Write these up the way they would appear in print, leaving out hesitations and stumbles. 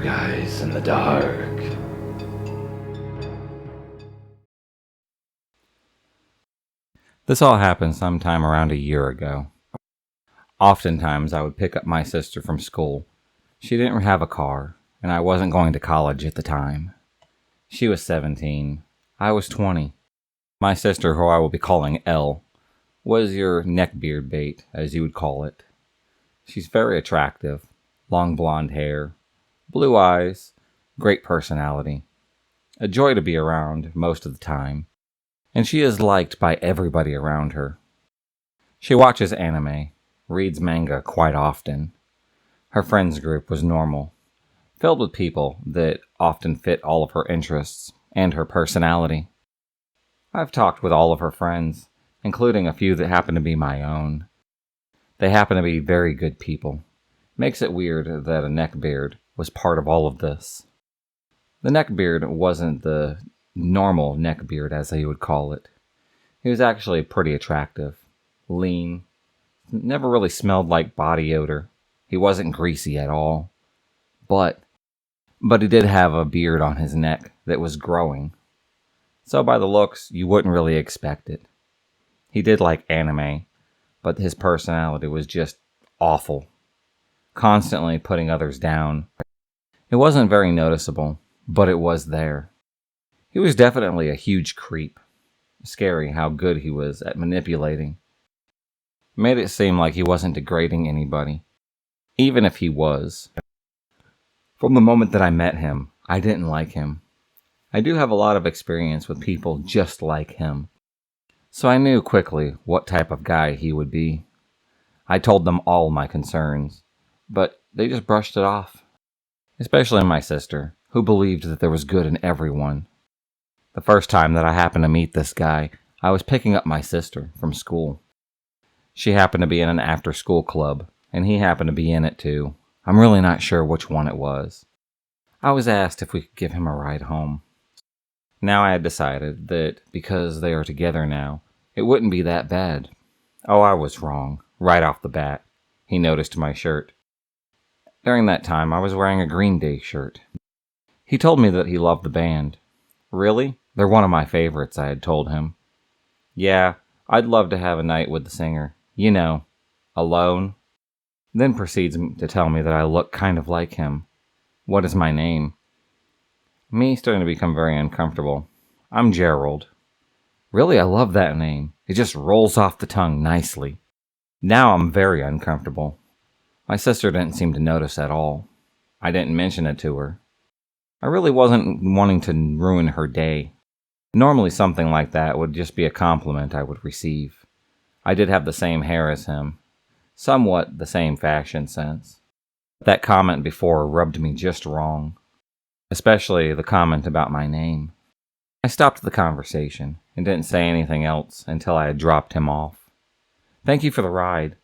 guys in the dark. This all happened sometime around a year ago. Oftentimes, I would pick up my sister from school. She didn't have a car, and I wasn't going to college at the time. She was 17. I was 20. My sister, who I will be calling Elle, was your neckbeard bait, as you would call it. She's very attractive, long blonde hair, blue eyes, great personality. A joy to be around most of the time, and she is liked by everybody around her. She watches anime, reads manga quite often. Her friends group was normal, filled with people that often fit all of her interests and her personality. I've talked with all of her friends, including a few that happen to be my own. They happen to be very good people. Makes it weird that a neckbeard was part of all of this. The neckbeard wasn't the normal neckbeard, as they would call it. He was actually pretty attractive, lean, never really smelled like body odor. He wasn't greasy at all. But he did have a beard on his neck that was growing. So by the looks, you wouldn't really expect it. He did like anime, but his personality was just awful. Constantly putting others down. It wasn't very noticeable, but it was there. He was definitely a huge creep. Scary how good he was at manipulating. Made it seem like he wasn't degrading anybody, even if he was. From the moment that I met him, I didn't like him. I do have a lot of experience with people just like him, so I knew quickly what type of guy he would be. I told them all my concerns, but they just brushed it off. Especially my sister, who believed that there was good in everyone. The first time that I happened to meet this guy, I was picking up my sister from school. She happened to be in an after-school club, and he happened to be in it too. I'm really not sure which one it was. I was asked if we could give him a ride home. Now I had decided that because they are together now, it wouldn't be that bad. Oh, I was wrong, right off the bat. He noticed my shirt. During that time, I was wearing a Green Day shirt. He told me that he loved the band. Really? They're one of my favorites, I had told him. Yeah, I'd love to have a night with the singer. You know, alone. Then proceeds to tell me that I look kind of like him. What is my name? Me starting to become very uncomfortable. I'm Gerald. Really, I love that name. It just rolls off the tongue nicely. Now I'm very uncomfortable. My sister didn't seem to notice at all. I didn't mention it to her. I really wasn't wanting to ruin her day. Normally something like that would just be a compliment I would receive. I did have the same hair as him. Somewhat the same fashion sense. That comment before rubbed me just wrong. Especially the comment about my name. I stopped the conversation and didn't say anything else until I had dropped him off. Thank you for the ride.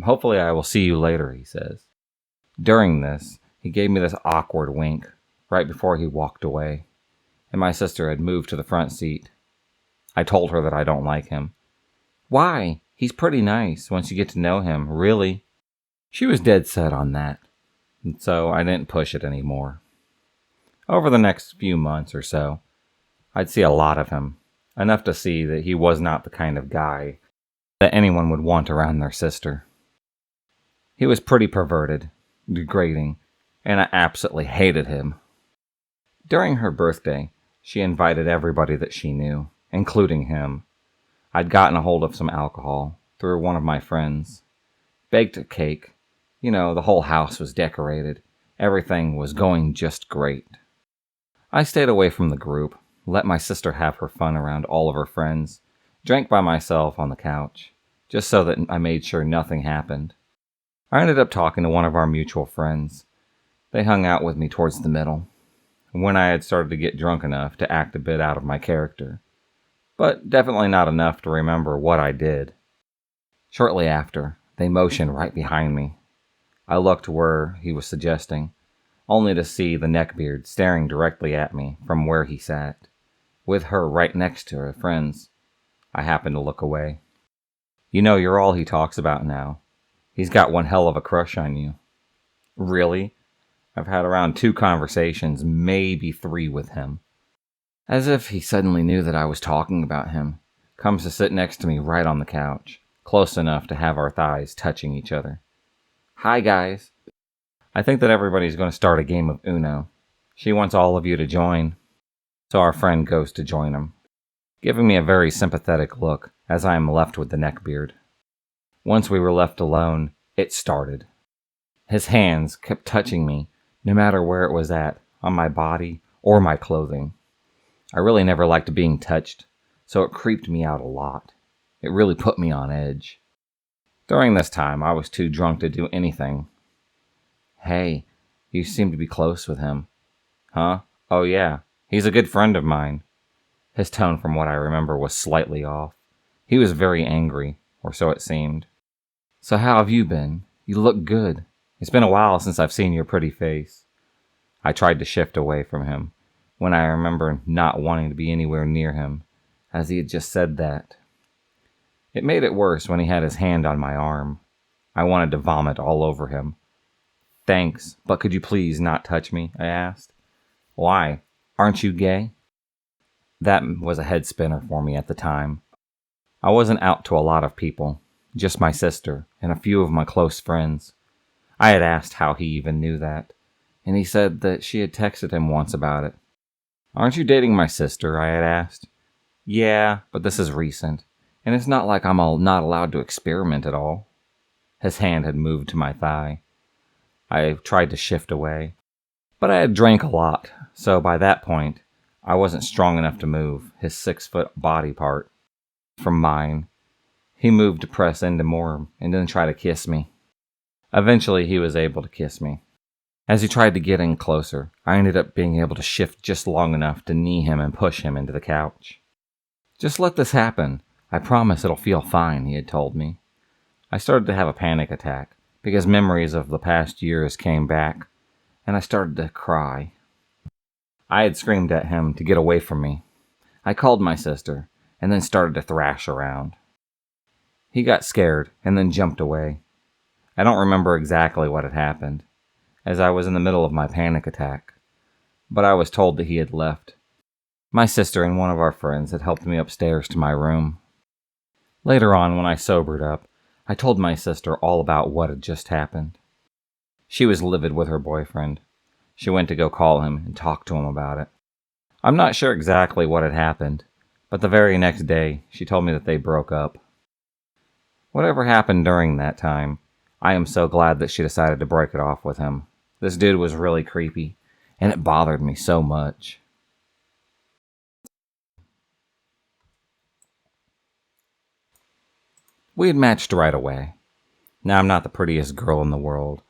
Hopefully I will see you later, he says. During this, he gave me this awkward wink right before he walked away, and my sister had moved to the front seat. I told her that I don't like him. Why? He's pretty nice once you get to know him, really. She was dead set on that, and so I didn't push it anymore. Over the next few months or so, I'd see a lot of him, enough to see that he was not the kind of guy that anyone would want around their sister. He was pretty perverted, degrading, and I absolutely hated him. During her birthday, she invited everybody that she knew, including him. I'd gotten a hold of some alcohol through one of my friends. Baked a cake. You know, the whole house was decorated. Everything was going just great. I stayed away from the group, let my sister have her fun around all of her friends, drank by myself on the couch, just so that I made sure nothing happened. I ended up talking to one of our mutual friends. They hung out with me towards the middle, when I had started to get drunk enough to act a bit out of my character, but definitely not enough to remember what I did. Shortly after, they motioned right behind me. I looked where he was suggesting, only to see the neckbeard staring directly at me from where he sat, with her right next to her friends. I happened to look away. You know, you're all he talks about now. He's got one hell of a crush on you. Really? I've had around 2 conversations, maybe 3 with him. As if he suddenly knew that I was talking about him, comes to sit next to me right on the couch, close enough to have our thighs touching each other. Hi, guys. I think that everybody's going to start a game of Uno. She wants all of you to join. So our friend goes to join him, giving me a very sympathetic look as I am left with the neckbeard. Once we were left alone, it started. His hands kept touching me, no matter where it was at, on my body or my clothing. I really never liked being touched, so it creeped me out a lot. It really put me on edge. During this time, I was too drunk to do anything. Hey, you seem to be close with him. Huh? Oh yeah, he's a good friend of mine. His tone, from what I remember, was slightly off. He was very angry, or so it seemed. So how have you been? You look good. It's been a while since I've seen your pretty face. I tried to shift away from him, when I remember not wanting to be anywhere near him, as he had just said that. It made it worse when he had his hand on my arm. I wanted to vomit all over him. Thanks, but could you please not touch me? I asked. Why? Aren't you gay? That was a head spinner for me at the time. I wasn't out to a lot of people, just my sister and a few of my close friends. I had asked how he even knew that, and he said that she had texted him once about it. Aren't you dating my sister? I had asked. Yeah, but this is recent, and it's not like I'm not allowed to experiment at all. His hand had moved to my thigh. I tried to shift away, but I had drank a lot, so by that point, I wasn't strong enough to move his 6-foot body part from mine. He moved to press into more and then try to kiss me. Eventually, he was able to kiss me. As he tried to get in closer, I ended up being able to shift just long enough to knee him and push him into the couch. Just let this happen. I promise it'll feel fine, he had told me. I started to have a panic attack because memories of the past years came back, and I started to cry. I had screamed at him to get away from me. I called my sister and then started to thrash around. He got scared and then jumped away. I don't remember exactly what had happened, as I was in the middle of my panic attack, but I was told that he had left. My sister and one of our friends had helped me upstairs to my room. Later on, when I sobered up, I told my sister all about what had just happened. She was livid with her boyfriend. She went to go call him and talk to him about it. I'm not sure exactly what had happened, but the very next day, she told me that they broke up. Whatever happened during that time, I am so glad that she decided to break it off with him. This dude was really creepy, and it bothered me so much. We had matched right away. Now, I'm not the prettiest girl in the world,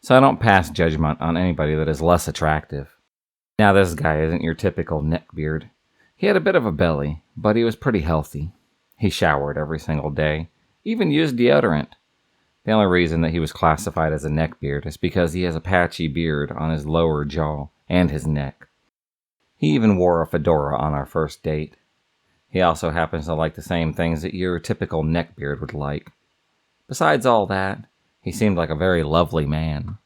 so I don't pass judgment on anybody that is less attractive. Now, this guy isn't your typical neckbeard. He had a bit of a belly, but he was pretty healthy. He showered every single day, even used deodorant. The only reason that he was classified as a neckbeard is because he has a patchy beard on his lower jaw and his neck. He even wore a fedora on our first date. He also happens to like the same things that your typical neckbeard would like. Besides all that, he seemed like a very lovely man.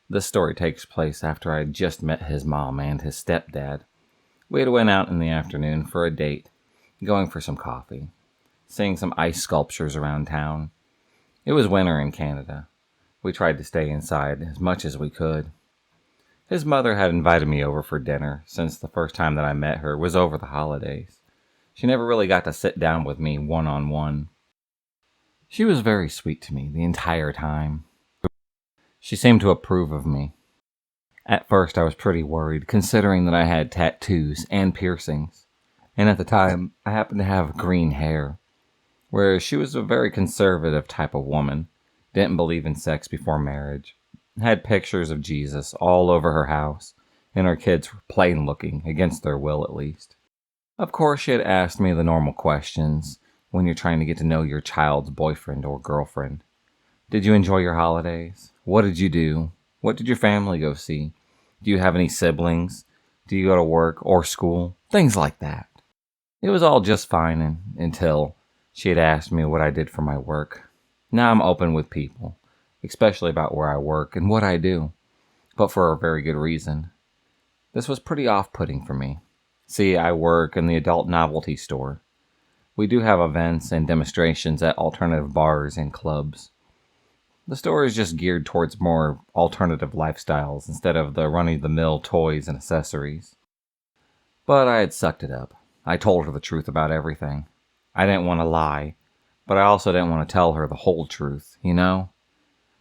This story takes place after I had just met his mom and his stepdad. We had went out in the afternoon for a date, going for some coffee, seeing some ice sculptures around town. It was winter in Canada. We tried to stay inside as much as we could. His mother had invited me over for dinner since the first time that I met her was over the holidays. She never really got to sit down with me one-on-one. She was very sweet to me the entire time. She seemed to approve of me. At first I was pretty worried, considering that I had tattoos and piercings, and at the time I happened to have green hair, whereas she was a very conservative type of woman, didn't believe in sex before marriage, had pictures of Jesus all over her house, and her kids were plain looking, against their will at least. Of course, she had asked me the normal questions when you're trying to get to know your child's boyfriend or girlfriend. Did you enjoy your holidays? What did you do? What did your family go see? Do you have any siblings? Do you go to work or school? Things like that. It was all just fine until she had asked me what I did for my work. Now I'm open with people, especially about where I work and what I do. but for a very good reason. This was pretty off-putting for me. See, I work in the adult novelty store. We do have events and demonstrations at alternative bars and clubs. The store is just geared towards more alternative lifestyles instead of the run-of-the-mill toys and accessories. But I had sucked it up. I told her the truth about everything. I didn't want to lie, but I also didn't want to tell her the whole truth, you know?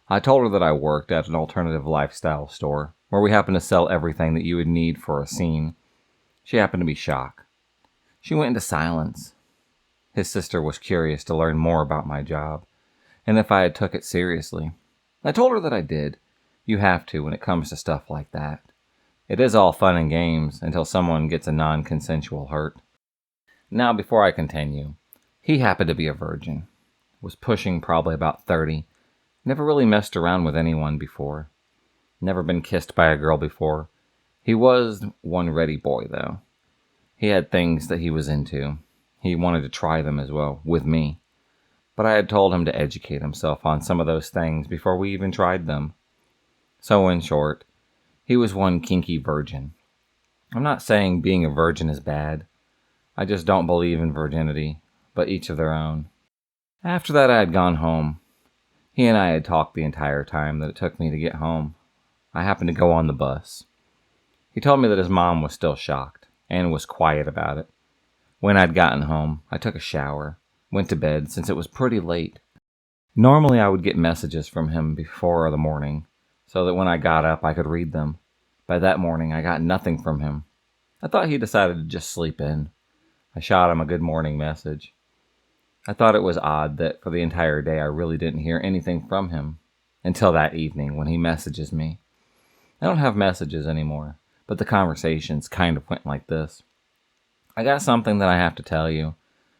I told her that I worked at an alternative lifestyle store, where we happened to sell everything that you would need for a scene. She happened to be shocked. She went into silence. His sister was curious to learn more about my job, and if I had took it seriously. I told her that I did. You have to when it comes to stuff like that. It is all fun and games until someone gets a non-consensual hurt. Now, before I continue, he happened to be a virgin. Was pushing probably about 30. Never really messed around with anyone before. Never been kissed by a girl before. He was one ready boy, though. He had things that he was into. He wanted to try them as well, with me. But I had told him to educate himself on some of those things before we even tried them. So in short, he was one kinky virgin. I'm not saying being a virgin is bad. I just don't believe in virginity, but each of their own. After that, I had gone home. He and I had talked the entire time that it took me to get home. I happened to go on the bus. He told me that his mom was still shocked, and was quiet about it. When I'd gotten home, I took a shower, went to bed since it was pretty late. Normally I would get messages from him before the morning, so that when I got up I could read them. By that morning I got nothing from him. I thought he decided to just sleep in. I shot him a good morning message. I thought it was odd that for the entire day I really didn't hear anything from him, until that evening when he messages me. I don't have messages anymore, but the conversations kind of went like this. I got something that I have to tell you,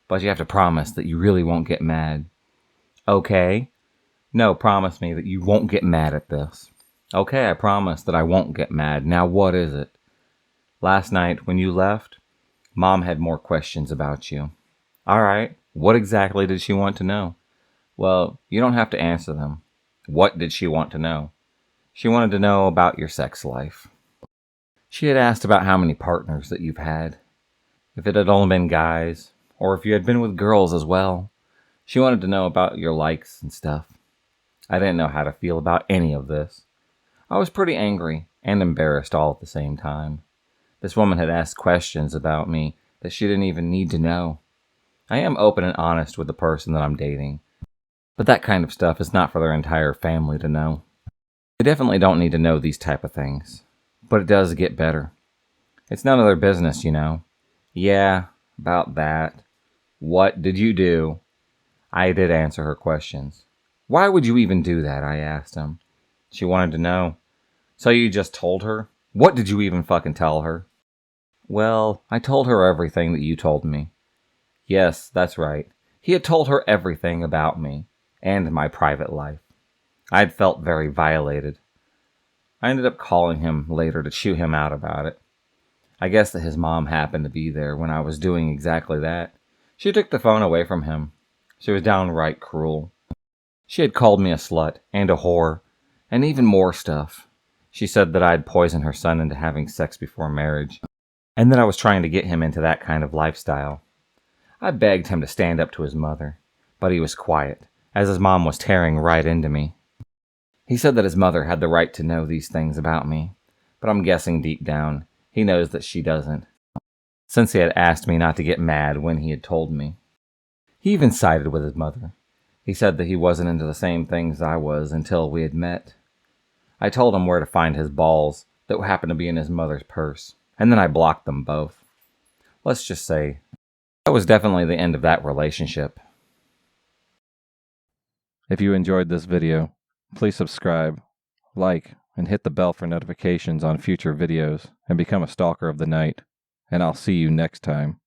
but you have to promise that you really won't get mad. Okay? No, promise me that you won't get mad at this. Okay, I promise that I won't get mad. Now what is it? Last night when you left, Mom had more questions about you. All right, what exactly did she want to know? Well, you don't have to answer them. What did she want to know? She wanted to know about your sex life. She had asked about how many partners that you've had. If it had only been guys, or if you had been with girls as well. She wanted to know about your likes and stuff. I didn't know how to feel about any of this. I was pretty angry and embarrassed all at the same time. This woman had asked questions about me that she didn't even need to know. I am open and honest with the person that I'm dating, but that kind of stuff is not for their entire family to know. They definitely don't need to know these type of things, but it does get better. It's none of their business, you know. Yeah, about that. What did you do? I did answer her questions. Why would you even do that? I asked him. She wanted to know. So you just told her? What did you even fucking tell her? Well, I told her everything that you told me. Yes, that's right. He had told her everything about me and my private life. I had felt very violated. I ended up calling him later to chew him out about it. I guess that his mom happened to be there when I was doing exactly that. She took the phone away from him. She was downright cruel. She had called me a slut and a whore, and even more stuff. She said that I'd poisoned her son into having sex before marriage, and that I was trying to get him into that kind of lifestyle. I begged him to stand up to his mother, but he was quiet, as his mom was tearing right into me. He said that his mother had the right to know these things about me, but I'm guessing deep down, he knows that she doesn't, since he had asked me not to get mad when he had told me. He even sided with his mother. He said that he wasn't into the same things I was until we had met. I told him where to find his balls that happened to be in his mother's purse, and then I blocked them both. Let's just say, that was definitely the end of that relationship. If you enjoyed this video, please subscribe, like, and hit the bell for notifications on future videos, and become a stalker of the night. And I'll see you next time.